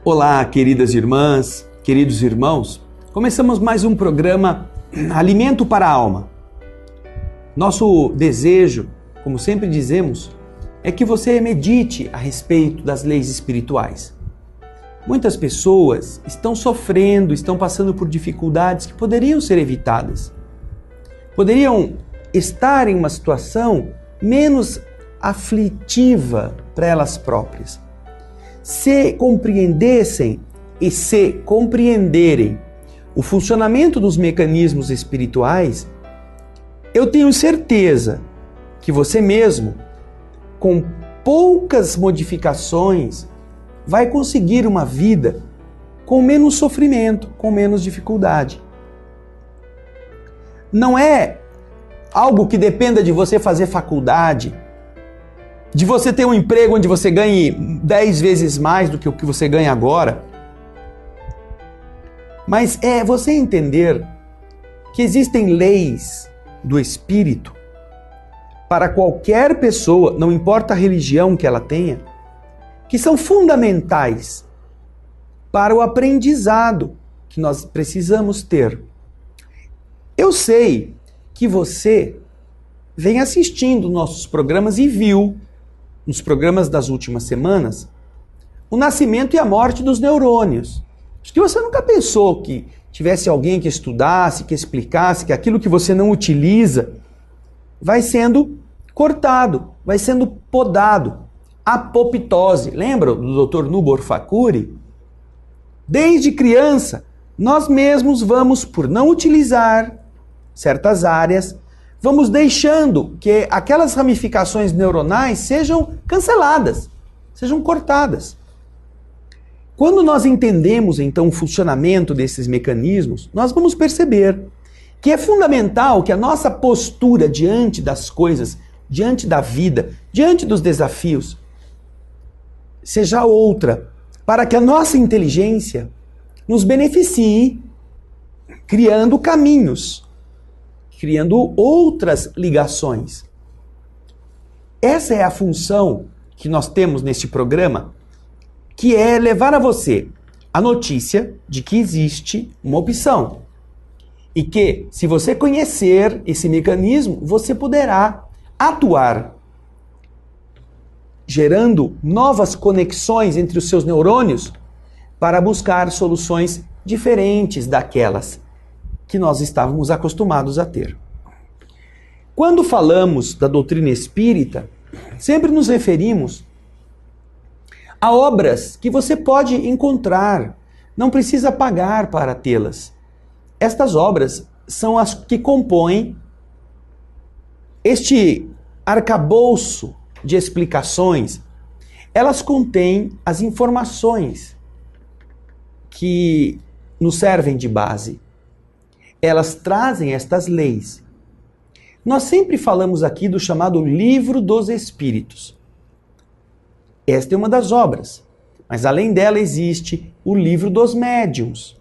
Olá, queridas irmãs, queridos irmãos. Começamos mais um programa Alimento para a Alma. Nosso desejo, como sempre dizemos, é que você medite a respeito das leis espirituais. Muitas pessoas estão sofrendo, estão passando por dificuldades que poderiam ser evitadas. Poderiam estar em uma situação menos aflitiva para elas próprias. Se compreendessem e se compreenderem o funcionamento dos mecanismos espirituais, eu tenho certeza que você mesmo, com poucas modificações, vai conseguir uma vida com menos sofrimento, com menos dificuldade. Não é algo que dependa de você fazer faculdade, de você ter um emprego onde você ganhe 10 vezes mais do que o que você ganha agora. Mas é você entender que existem leis do Espírito para qualquer pessoa, não importa a religião que ela tenha, que são fundamentais para o aprendizado que nós precisamos ter. Eu sei que você vem assistindo nossos programas e viu, nos programas das últimas semanas, o nascimento e a morte dos neurônios. Acho que você nunca pensou que tivesse alguém que estudasse, que explicasse que aquilo que você não utiliza vai sendo cortado, vai sendo podado. Apoptose. Lembra do Dr. Nubor Fakuri? Desde criança, nós mesmos vamos, por não utilizar certas áreas, vamos deixando que aquelas ramificações neuronais sejam canceladas, sejam cortadas. Quando nós entendemos, então, o funcionamento desses mecanismos, nós vamos perceber que é fundamental que a nossa postura diante das coisas, diante da vida, diante dos desafios, seja outra, para que a nossa inteligência nos beneficie, criando caminhos, criando outras ligações. Essa é a função que nós temos neste programa, que é levar a você a notícia de que existe uma opção. E que, se você conhecer esse mecanismo, você poderá atuar, gerando novas conexões entre os seus neurônios para buscar soluções diferentes daquelas que nós estávamos acostumados a ter. Quando falamos da doutrina espírita, sempre nos referimos a obras que você pode encontrar, não precisa pagar para tê-las. Estas obras são as que compõem este arcabouço de explicações. Elas contêm as informações que nos servem de base. Elas trazem estas leis. Nós sempre falamos aqui do chamado Livro dos Espíritos. Esta é uma das obras, mas além dela existe o Livro dos Médiuns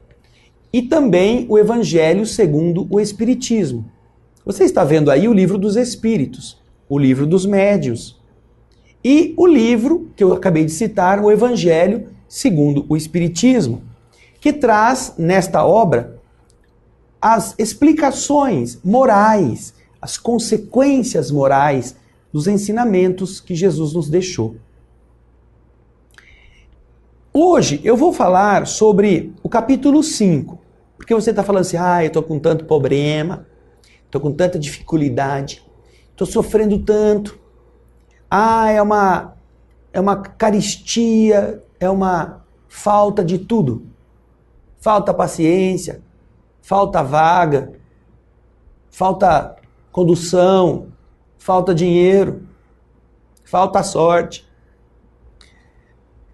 e também o Evangelho segundo o Espiritismo. Você está vendo aí o Livro dos Espíritos, o Livro dos Médiuns e o livro que eu acabei de citar, o Evangelho segundo o Espiritismo, que traz nesta obra as explicações morais, as consequências morais dos ensinamentos que Jesus nos deixou. Hoje eu vou falar sobre o capítulo 5, porque você está falando assim, eu estou com tanto problema, estou com tanta dificuldade, estou sofrendo tanto, é uma carestia, é uma falta de tudo, falta paciência, falta vaga, falta condução, falta dinheiro, falta sorte.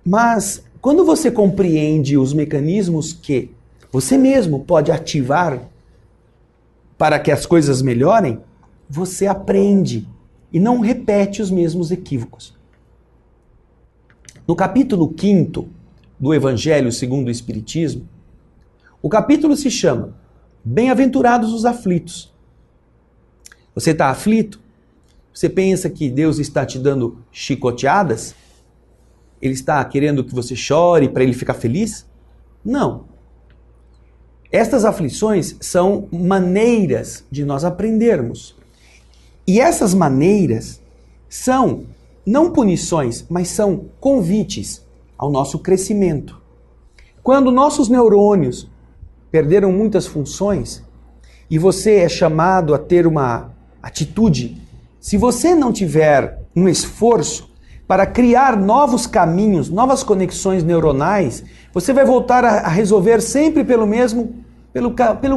Mas quando você compreende os mecanismos que você mesmo pode ativar para que as coisas melhorem, você aprende e não repete os mesmos equívocos. No capítulo 5º do Evangelho segundo o Espiritismo, o capítulo se chama Bem-aventurados os aflitos. Você está aflito? Você pensa que Deus está te dando chicoteadas? Ele está querendo que você chore para ele ficar feliz? Não. Estas aflições são maneiras de nós aprendermos. E essas maneiras são não punições, mas são convites ao nosso crescimento. Quando nossos neurônios perderam muitas funções e você é chamado a ter uma atitude, se você não tiver um esforço para criar novos caminhos, novas conexões neuronais, você vai voltar a resolver sempre pelo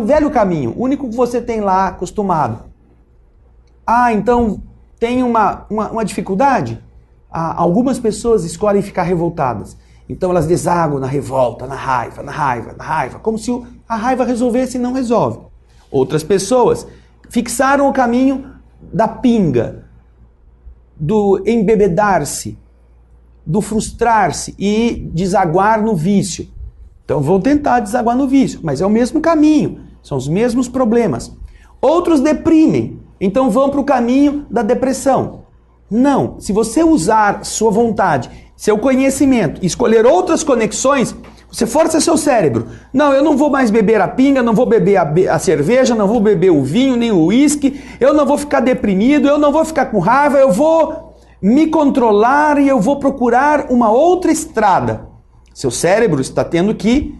velho caminho, o único que você tem lá acostumado. Então tem uma dificuldade? Algumas pessoas escolhem ficar revoltadas. Então elas desaguam na revolta, na raiva, como se a raiva resolvesse e não resolve. Outras pessoas fixaram o caminho da pinga, do embebedar-se, do frustrar-se e desaguar no vício. Então vão tentar desaguar no vício, mas é o mesmo caminho, são os mesmos problemas. Outros deprimem, então vão para o caminho da depressão. Não, se você usar sua vontade, seu conhecimento, escolher outras conexões, você força seu cérebro. Não, eu não vou mais beber a pinga, não vou beber a cerveja, não vou beber o vinho, nem o uísque, eu não vou ficar deprimido, eu não vou ficar com raiva, eu vou me controlar e eu vou procurar uma outra estrada. Seu cérebro está tendo que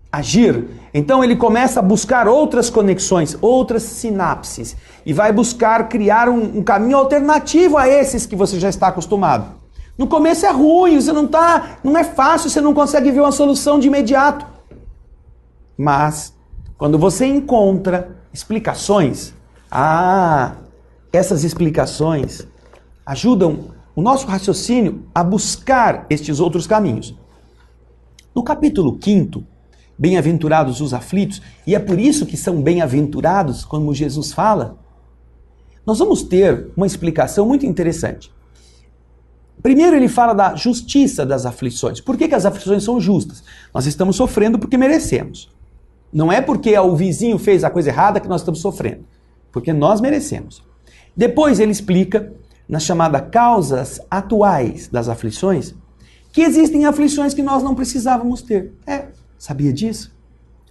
agir. Então ele começa a buscar outras conexões, outras sinapses e vai buscar criar um caminho alternativo a esses que você já está acostumado. No começo é ruim, não é fácil, você não consegue ver uma solução de imediato. Mas quando você encontra explicações, essas explicações ajudam o nosso raciocínio a buscar estes outros caminhos. No capítulo 5, bem-aventurados os aflitos, e é por isso que são bem-aventurados, como Jesus fala, nós vamos ter uma explicação muito interessante. Primeiro ele fala da justiça das aflições. Por que as aflições são justas? Nós estamos sofrendo porque merecemos. Não é porque o vizinho fez a coisa errada que nós estamos sofrendo. Porque nós merecemos. Depois ele explica, na chamada causas atuais das aflições, que existem aflições que nós não precisávamos ter. Sabia disso?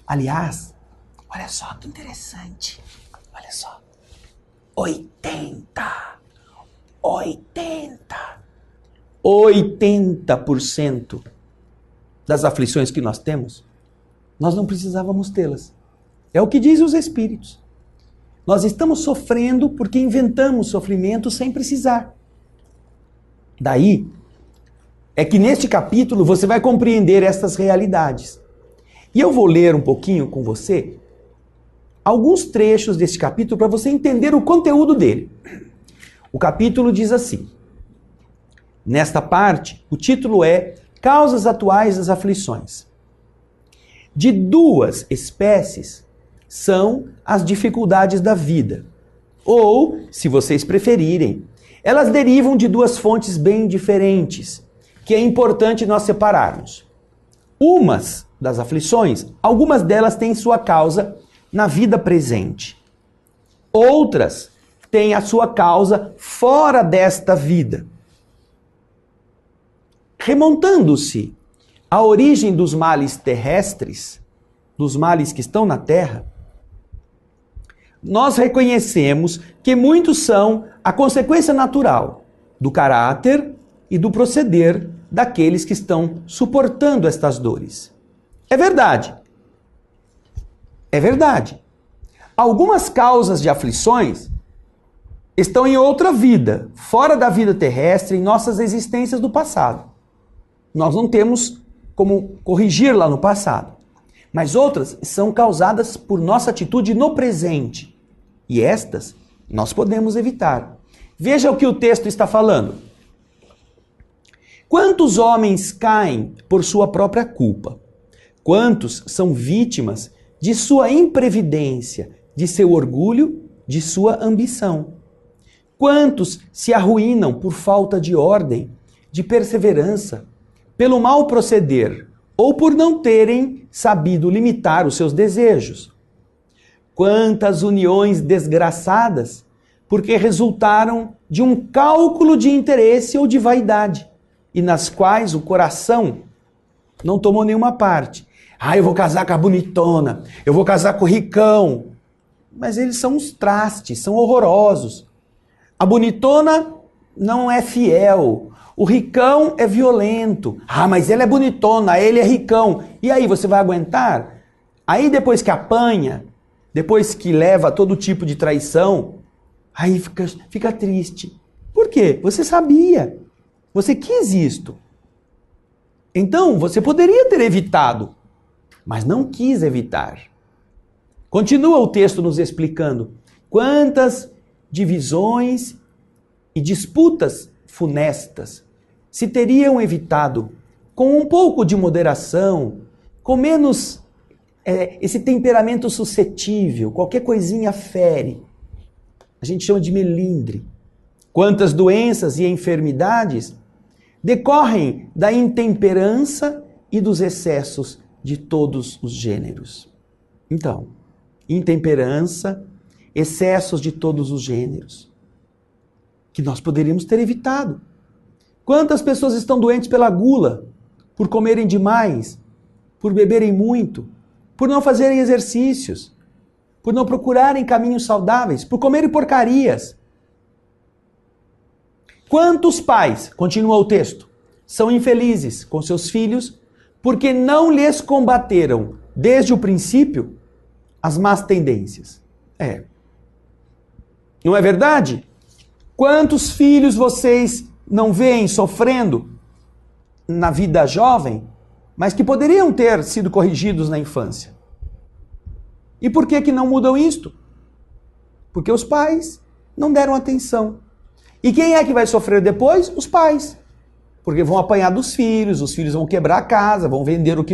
Aliás, olha só que interessante. Olha só. 80% das aflições que nós temos, nós não precisávamos tê-las. É o que dizem os Espíritos. Nós estamos sofrendo porque inventamos sofrimento sem precisar. Daí é que neste capítulo você vai compreender estas realidades. E eu vou ler um pouquinho com você alguns trechos deste capítulo para você entender o conteúdo dele. O capítulo diz assim: nesta parte, o título é Causas Atuais das Aflições. De duas espécies são as dificuldades da vida. Ou, se vocês preferirem, elas derivam de duas fontes bem diferentes, que é importante nós separarmos. Umas das aflições, algumas delas têm sua causa na vida presente. Outras têm a sua causa fora desta vida. Remontando-se à origem dos males terrestres, dos males que estão na terra, nós reconhecemos que muitos são a consequência natural do caráter e do proceder daqueles que estão suportando estas dores. É verdade. É verdade. Algumas causas de aflições estão em outra vida, fora da vida terrestre, em nossas existências do passado. Nós não temos como corrigir lá no passado. Mas outras são causadas por nossa atitude no presente. E estas nós podemos evitar. Veja o que o texto está falando. Quantos homens caem por sua própria culpa? Quantos são vítimas de sua imprevidência, de seu orgulho, de sua ambição? Quantos se arruinam por falta de ordem, de perseverança, pelo mau proceder ou por não terem sabido limitar os seus desejos? Quantas uniões desgraçadas porque resultaram de um cálculo de interesse ou de vaidade? e nas quais o coração não tomou nenhuma parte. Eu vou casar com a bonitona, eu vou casar com o ricão. Mas eles são uns trastes, são horrorosos. A bonitona não é fiel, o ricão é violento. Mas ele é bonitona, ele é ricão. E aí, você vai aguentar? Aí depois que apanha, depois que leva todo tipo de traição, aí fica triste. Por quê? Você sabia. Você quis isto. Então, você poderia ter evitado, mas não quis evitar. Continua o texto nos explicando quantas divisões e disputas funestas se teriam evitado com um pouco de moderação, com menos esse temperamento suscetível, qualquer coisinha fere. A gente chama de melindre. Quantas doenças e enfermidades decorrem da intemperança e dos excessos de todos os gêneros. Então, intemperança, excessos de todos os gêneros, que nós poderíamos ter evitado. Quantas pessoas estão doentes pela gula, por comerem demais, por beberem muito, por não fazerem exercícios, por não procurarem caminhos saudáveis, por comerem porcarias. Quantos pais, continua o texto, são infelizes com seus filhos porque não lhes combateram desde o princípio as más tendências? Não é verdade? Quantos filhos vocês não veem sofrendo na vida jovem, mas que poderiam ter sido corrigidos na infância? E por que não mudam isto? Porque os pais não deram atenção. E quem é que vai sofrer depois? Os pais. Porque vão apanhar dos filhos, os filhos vão quebrar a casa, vão vender o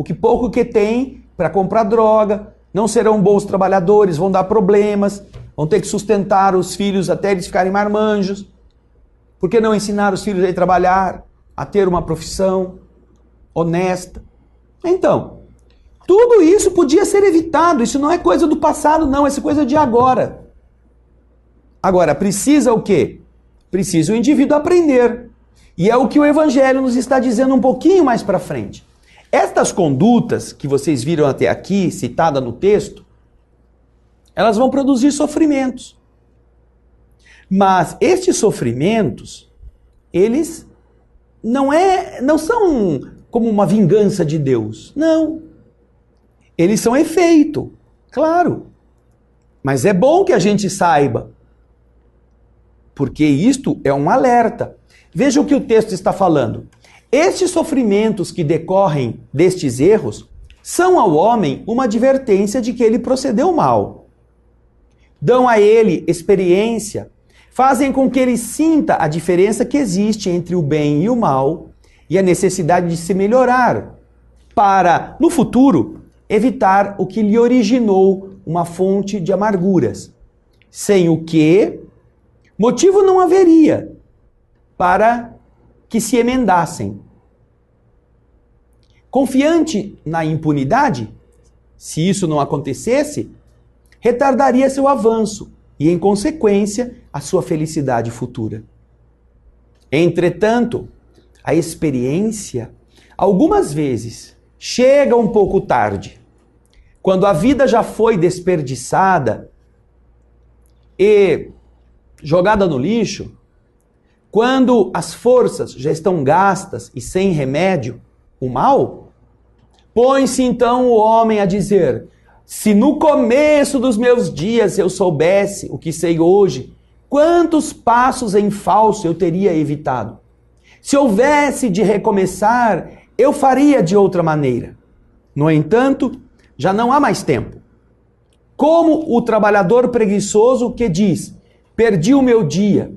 que pouco que tem para comprar droga, não serão bons trabalhadores, vão dar problemas, vão ter que sustentar os filhos até eles ficarem marmanjos. Por que não ensinar os filhos a ir trabalhar, a ter uma profissão honesta? Então, tudo isso podia ser evitado. Isso não é coisa do passado, não. Isso é coisa de agora. Agora, precisa o quê? Precisa o indivíduo aprender. E é o que o Evangelho nos está dizendo um pouquinho mais para frente. Estas condutas que vocês viram até aqui, citada no texto, elas vão produzir sofrimentos. Mas estes sofrimentos, eles não são como uma vingança de Deus. Não. Eles são efeito, claro. Mas é bom que a gente saiba, porque isto é um alerta. Veja o que o texto está falando. Estes sofrimentos que decorrem destes erros são ao homem uma advertência de que ele procedeu mal. Dão a ele experiência, fazem com que ele sinta a diferença que existe entre o bem e o mal e a necessidade de se melhorar, para, no futuro, evitar o que lhe originou uma fonte de amarguras, sem o que motivo não haveria para que se emendassem. Confiante na impunidade, se isso não acontecesse, retardaria seu avanço e, em consequência, a sua felicidade futura. Entretanto, a experiência, algumas vezes, chega um pouco tarde, quando a vida já foi desperdiçada e jogada no lixo, quando as forças já estão gastas e sem remédio, o mal, põe-se então o homem a dizer: se no começo dos meus dias eu soubesse o que sei hoje, quantos passos em falso eu teria evitado? Se houvesse de recomeçar, eu faria de outra maneira. No entanto, já não há mais tempo. Como o trabalhador preguiçoso que diz: perdi o meu dia.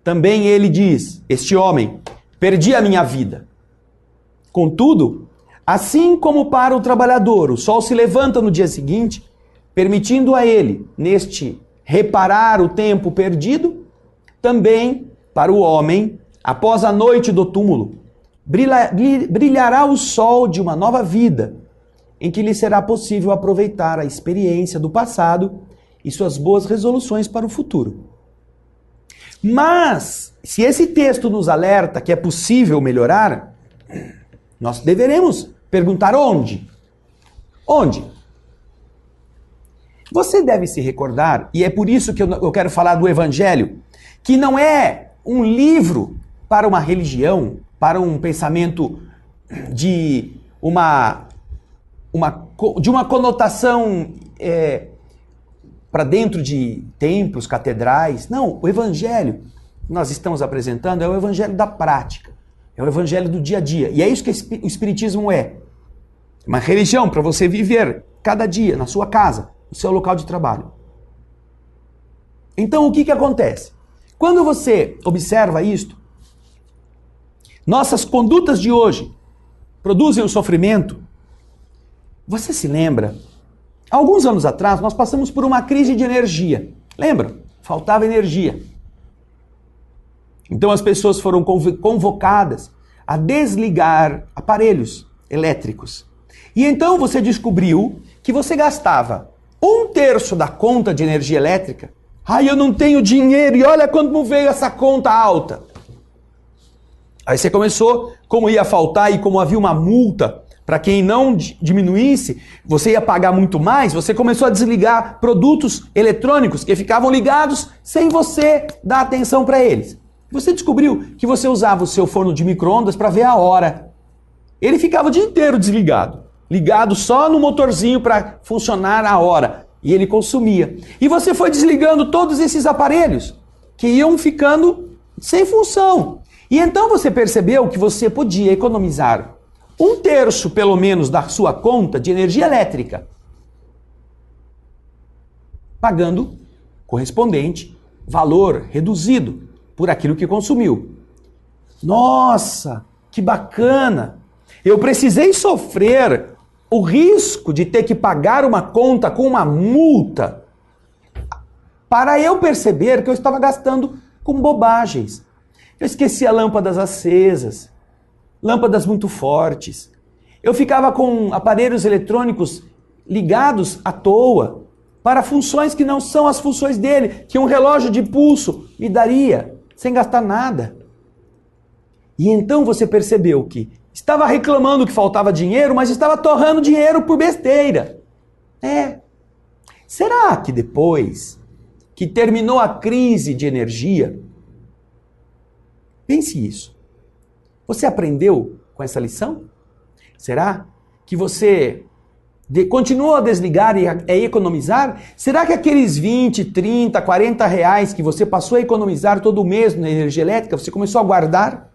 Também ele diz, este homem, perdi a minha vida. Contudo, assim como para o trabalhador o sol se levanta no dia seguinte, permitindo a ele, neste reparar o tempo perdido, também para o homem, após a noite do túmulo, brilhará o sol de uma nova vida, em que lhe será possível aproveitar a experiência do passado e suas boas resoluções para o futuro. Mas, se esse texto nos alerta que é possível melhorar, nós deveremos perguntar onde? Onde? Você deve se recordar, e é por isso que eu quero falar do Evangelho, que não é um livro para uma religião, para um pensamento de uma conotação para dentro de templos, catedrais. Não, o Evangelho que nós estamos apresentando é o Evangelho da prática, é o Evangelho do dia a dia. E é isso que o Espiritismo é. Uma religião para você viver cada dia na sua casa, no seu local de trabalho. Então o que acontece? Quando você observa isto, nossas condutas de hoje produzem o sofrimento. Você se lembra? Alguns anos atrás nós passamos por uma crise de energia. Lembra? Faltava energia. Então as pessoas foram convocadas a desligar aparelhos elétricos. E então você descobriu que você gastava 1/3 da conta de energia elétrica. Ai, eu não tenho dinheiro e olha quando veio essa conta alta. Aí você começou, como ia faltar e como havia uma multa para quem não diminuísse, você ia pagar muito mais, você começou a desligar produtos eletrônicos que ficavam ligados sem você dar atenção para eles. Você descobriu que você usava o seu forno de micro-ondas para ver a hora. Ele ficava o dia inteiro desligado, ligado só no motorzinho para funcionar a hora. E ele consumia. E você foi desligando todos esses aparelhos que iam ficando sem função. E então você percebeu que você podia economizar 1/3 pelo menos da sua conta de energia elétrica, pagando correspondente valor reduzido por aquilo que consumiu. Nossa, que bacana! Eu precisei sofrer o risco de ter que pagar uma conta com uma multa para eu perceber que eu estava gastando com bobagens. Eu esquecia lâmpadas acesas, lâmpadas muito fortes. Eu ficava com aparelhos eletrônicos ligados à toa para funções que não são as funções dele, que um relógio de pulso me daria, sem gastar nada. E então você percebeu que estava reclamando que faltava dinheiro, mas estava torrando dinheiro por besteira. Será que depois que terminou a crise de energia, pense isso, você aprendeu com essa lição? Será que você continuou a desligar e a economizar? Será que aqueles 20, 30, 40 reais que você passou a economizar todo mês na energia elétrica, você começou a guardar?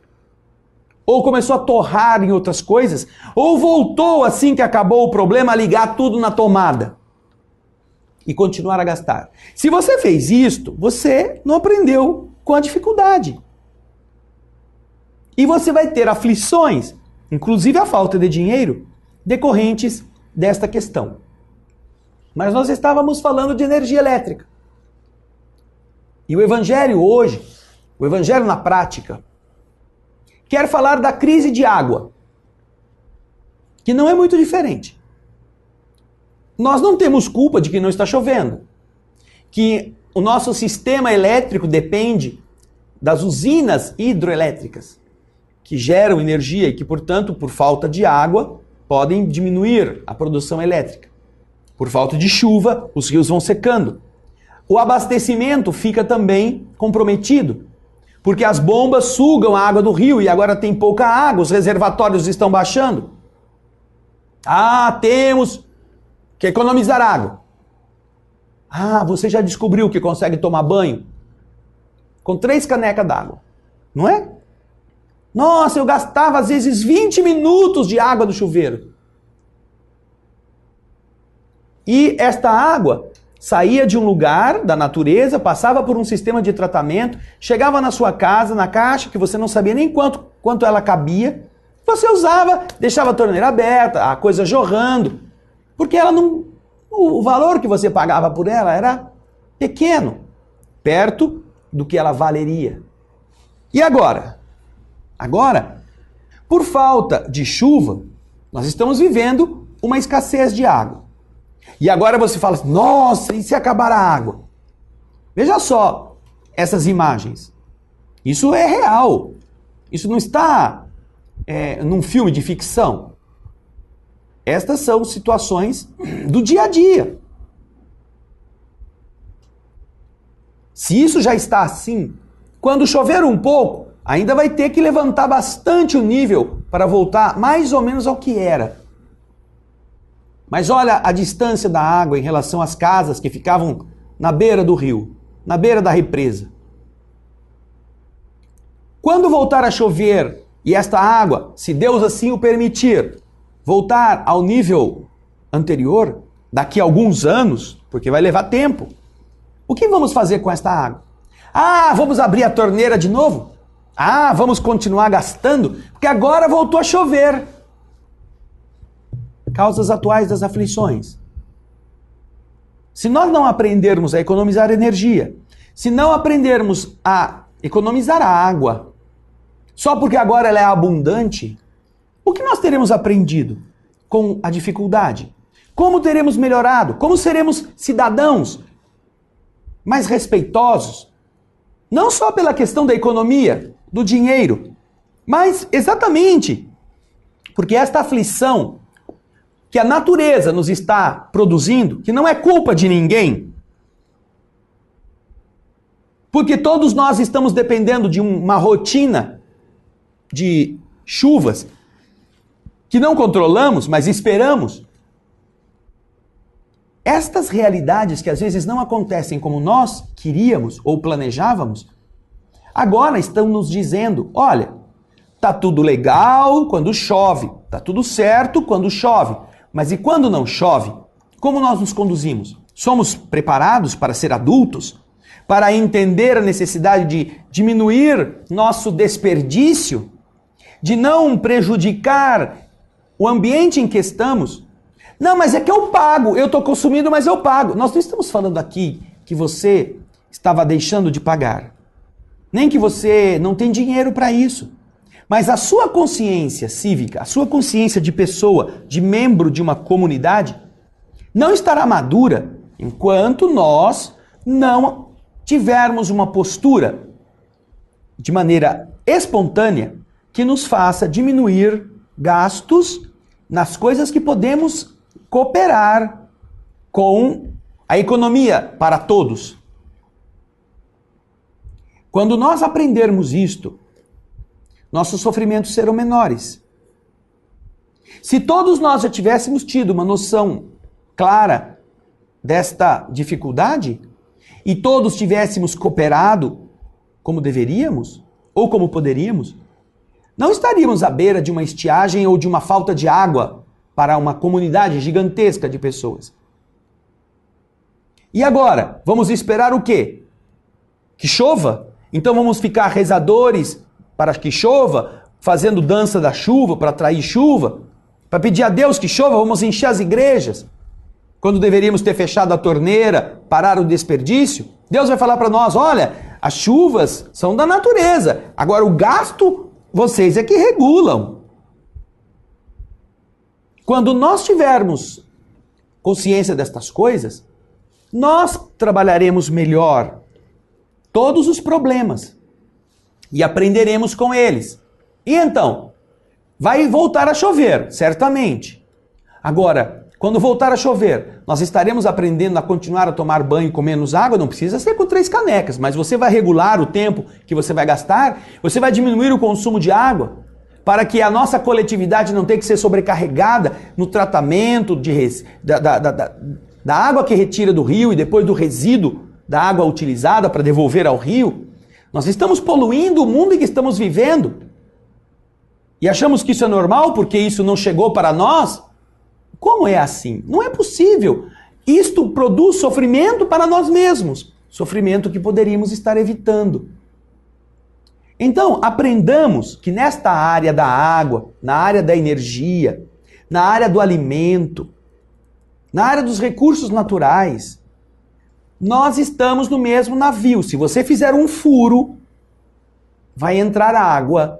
Ou começou a torrar em outras coisas? Ou voltou assim que acabou o problema a ligar tudo na tomada e continuar a gastar? Se você fez isto, você não aprendeu com a dificuldade. E você vai ter aflições, inclusive a falta de dinheiro, decorrentes desta questão. Mas nós estávamos falando de energia elétrica. E o Evangelho hoje, o Evangelho na prática, quer falar da crise de água, que não é muito diferente. Nós não temos culpa de que não está chovendo, que o nosso sistema elétrico depende das usinas hidroelétricas, que geram energia e que, portanto, por falta de água, podem diminuir a produção elétrica. Por falta de chuva, os rios vão secando. O abastecimento fica também comprometido, porque as bombas sugam a água do rio e agora tem pouca água, os reservatórios estão baixando. Temos que economizar água. Você já descobriu que consegue tomar banho com 3 canecas d'água, não é? Nossa, eu gastava às vezes 20 minutos de água do chuveiro. E esta água saía de um lugar da natureza, passava por um sistema de tratamento, chegava na sua casa, na caixa, que você não sabia nem quanto ela cabia. Você usava, deixava a torneira aberta, a coisa jorrando, porque ela não, o valor que você pagava por ela era pequeno, perto do que ela valeria. E agora? Agora, por falta de chuva, nós estamos vivendo uma escassez de água. E agora você fala assim, nossa, e se acabar a água? Veja só essas imagens. Isso é real. Isso não está num filme de ficção. Estas são situações do dia a dia. Se isso já está assim, quando chover um pouco, ainda vai ter que levantar bastante o nível para voltar mais ou menos ao que era. Mas olha a distância da água em relação às casas que ficavam na beira do rio, na beira da represa. Quando voltar a chover e esta água, se Deus assim o permitir, voltar ao nível anterior, daqui a alguns anos, porque vai levar tempo, o que vamos fazer com esta água? Ah, vamos abrir a torneira de novo? Ah, vamos continuar gastando? Porque agora voltou a chover. Causas atuais das aflições. Se nós não aprendermos a economizar energia, se não aprendermos a economizar a água, só porque agora ela é abundante, o que nós teremos aprendido com a dificuldade? Como teremos melhorado? Como seremos cidadãos mais respeitosos? Não só pela questão da economia, do dinheiro, mas exatamente porque esta aflição que a natureza nos está produzindo, que não é culpa de ninguém, porque todos nós estamos dependendo de uma rotina de chuvas que não controlamos, mas esperamos. Estas realidades que às vezes não acontecem como nós queríamos ou planejávamos, agora estão nos dizendo, olha, tá tudo legal quando chove, tá tudo certo quando chove, mas e quando não chove? Como nós nos conduzimos? Somos preparados para ser adultos? Para entender a necessidade de diminuir nosso desperdício? De não prejudicar o ambiente em que estamos? Não, mas é que eu pago, eu estou consumindo, mas eu pago. Nós não estamos falando aqui que você estava deixando de pagar. Nem que você não tem dinheiro para isso. Mas a sua consciência cívica, a sua consciência de pessoa, de membro de uma comunidade, não estará madura enquanto nós não tivermos uma postura de maneira espontânea que nos faça diminuir gastos nas coisas que podemos cooperar com a economia para todos. Quando nós aprendermos isto, nossos sofrimentos serão menores. Se todos nós já tivéssemos tido uma noção clara desta dificuldade e todos tivéssemos cooperado como deveríamos ou como poderíamos, não estaríamos à beira de uma estiagem ou de uma falta de água para uma comunidade gigantesca de pessoas. E agora, vamos esperar o quê? Que chova? Então vamos ficar rezadores para que chova, fazendo dança da chuva para atrair chuva, para pedir a Deus que chova, vamos encher as igrejas, quando deveríamos ter fechado a torneira, parar o desperdício. Deus vai falar para nós, olha, as chuvas são da natureza, agora o gasto vocês é que regulam. Quando nós tivermos consciência destas coisas, nós trabalharemos melhor todos os problemas e aprenderemos com eles. E então, vai voltar a chover, certamente. Agora, quando voltar a chover, nós estaremos aprendendo a continuar a tomar banho com menos água? Não precisa ser com 3 canecas, mas você vai regular o tempo que você vai gastar, você vai diminuir o consumo de água, para que a nossa coletividade não tenha que ser sobrecarregada no tratamento da água que retira do rio e depois do resíduo da água utilizada para devolver ao rio. Nós estamos poluindo o mundo em que estamos vivendo. E achamos que isso é normal porque isso não chegou para nós? Como é assim? Não é possível. Isto produz sofrimento para nós mesmos. Sofrimento que poderíamos estar evitando. Então, aprendamos que nesta área da água, na área da energia, na área do alimento, na área dos recursos naturais, nós estamos no mesmo navio. Se você fizer um furo, vai entrar água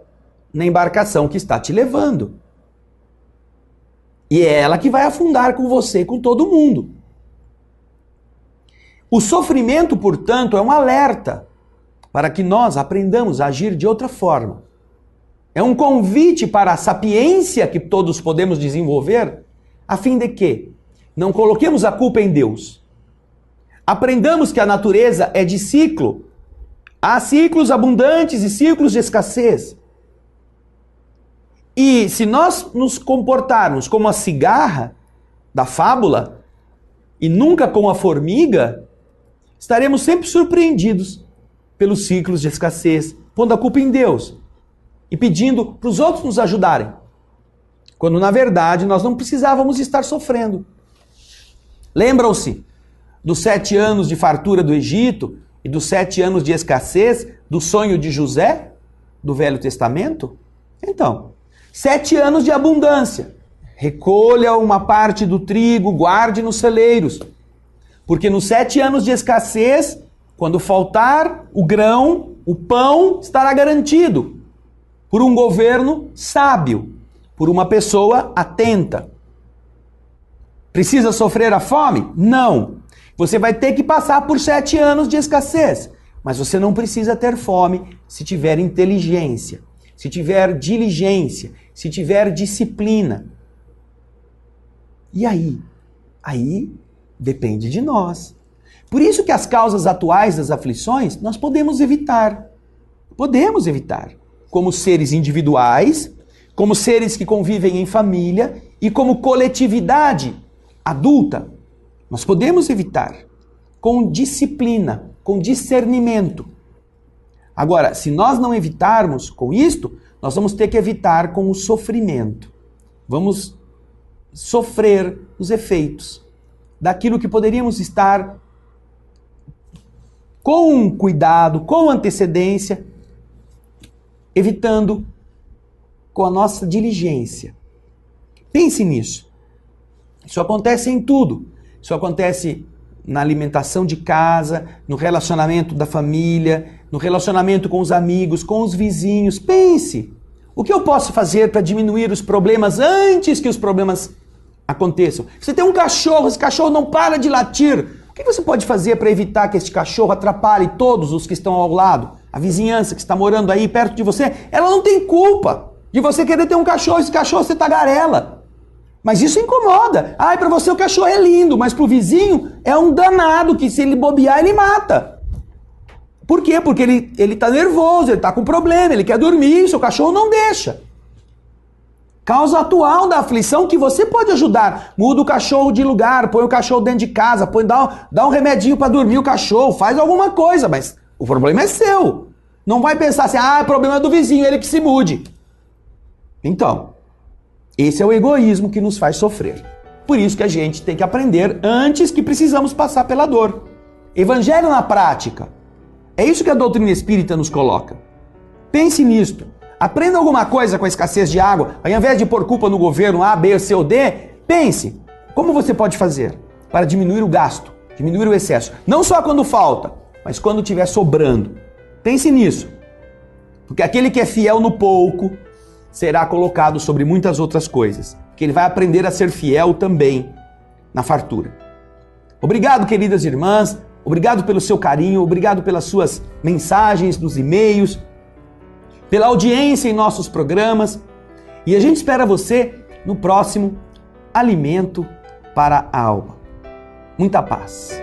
na embarcação que está te levando. E é ela que vai afundar com você e com todo mundo. O sofrimento, portanto, é um alerta para que nós aprendamos a agir de outra forma. É um convite para a sapiência que todos podemos desenvolver, a fim de que não coloquemos a culpa em Deus. Aprendamos que a natureza é de ciclo. Há ciclos abundantes e ciclos de escassez. E se nós nos comportarmos como a cigarra da fábula e nunca como a formiga, estaremos sempre surpreendidos pelos ciclos de escassez, pondo a culpa em Deus e pedindo para os outros nos ajudarem, quando na verdade nós não precisávamos estar sofrendo. Lembram-se dos 7 anos de fartura do Egito e dos 7 anos de escassez do sonho de José, do Velho Testamento? Então, 7 anos de abundância. Recolha uma parte do trigo, guarde nos celeiros. Porque nos 7 anos de escassez, quando faltar o grão, o pão estará garantido por um governo sábio, por uma pessoa atenta. Precisa sofrer a fome? Não. Você vai ter que passar por 7 anos de escassez, mas você não precisa ter fome se tiver inteligência, se tiver diligência, se tiver disciplina. E aí? Aí depende de nós. Por isso que as causas atuais das aflições nós podemos evitar. Podemos evitar. Como seres individuais, como seres que convivem em família e como coletividade adulta. Nós podemos evitar com disciplina, com discernimento. Agora, se nós não evitarmos com isto, nós vamos ter que evitar com o sofrimento. Vamos sofrer os efeitos daquilo que poderíamos estar com cuidado, com antecedência, evitando com a nossa diligência. Pense nisso. Isso acontece em tudo. Isso acontece na alimentação de casa, no relacionamento da família, no relacionamento com os amigos, com os vizinhos. Pense, o que eu posso fazer para diminuir os problemas antes que os problemas aconteçam? Você tem um cachorro, esse cachorro não para de latir. O que você pode fazer para evitar que este cachorro atrapalhe todos os que estão ao lado? A vizinhança que está morando aí perto de você, ela não tem culpa de você querer ter um cachorro, esse cachorro você tagarela. Mas isso incomoda. Ai, para você o cachorro é lindo, mas para o vizinho é um danado que se ele bobear, ele mata. Por quê? Porque ele tá nervoso, ele tá com problema, ele quer dormir, seu cachorro não deixa. Causa atual da aflição que você pode ajudar. Muda o cachorro de lugar, põe o cachorro dentro de casa, dá um remedinho para dormir o cachorro, faz alguma coisa, mas o problema é seu. Não vai pensar assim, o problema é do vizinho, ele que se mude. Então, esse é o egoísmo que nos faz sofrer. Por isso que a gente tem que aprender antes que precisamos passar pela dor. Evangelho na prática. É isso que a doutrina espírita nos coloca. Pense nisto. Aprenda alguma coisa com a escassez de água. Ao invés de pôr culpa no governo A, B, C ou D, pense como você pode fazer para diminuir o gasto, diminuir o excesso. Não só quando falta, mas quando estiver sobrando. Pense nisso. Porque aquele que é fiel no pouco será colocado sobre muitas outras coisas, que ele vai aprender a ser fiel também na fartura. Obrigado, queridas irmãs, obrigado pelo seu carinho, obrigado pelas suas mensagens nos e-mails, pela audiência em nossos programas, e a gente espera você no próximo Alimento para a Alma. Muita paz.